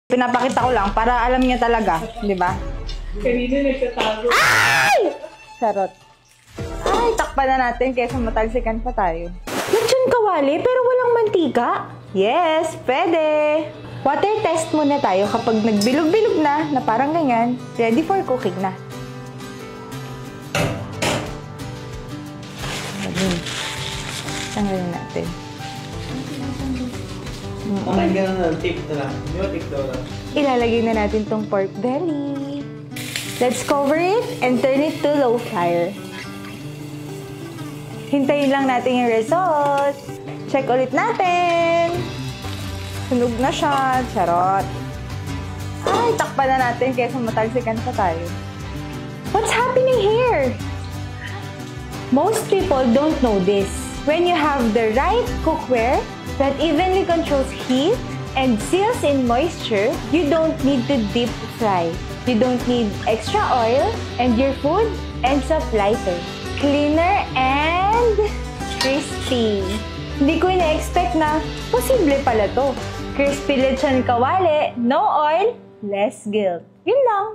Pinapakita ko lang para alam niya talaga, di ba? Kanina nagtatago. Ay! Charot. Ay, takpan na natin kaysa matalsikan pa tayo. Lechon kawali pero walang mantika? Yes, pwede. Water test muna tayo kapag nagbilog-bilog na parang ganyan. Ready for cooking na. Tanggalin natin. Okay, ganun na. Tip na lang. Di ba tip na lang? Ilalagay na natin tong pork belly. Let's cover it and turn it to low fire. Hintayin lang natin yung result. Check ulit natin. Sunog na siya. Charot. Ay, takpan na natin kaysa matalsikan pa tayo. What's happening here? Most people don't know this. When you have the right cookware that evenly controls heat and seals in moisture, you don't need to deep fry. You don't need extra oil and your food ends up lighter, cleaner, and crispy. Hindi ko ina-expect na posible pala to. Crispy lechon kawali, no oil, less guilt. Yun lang.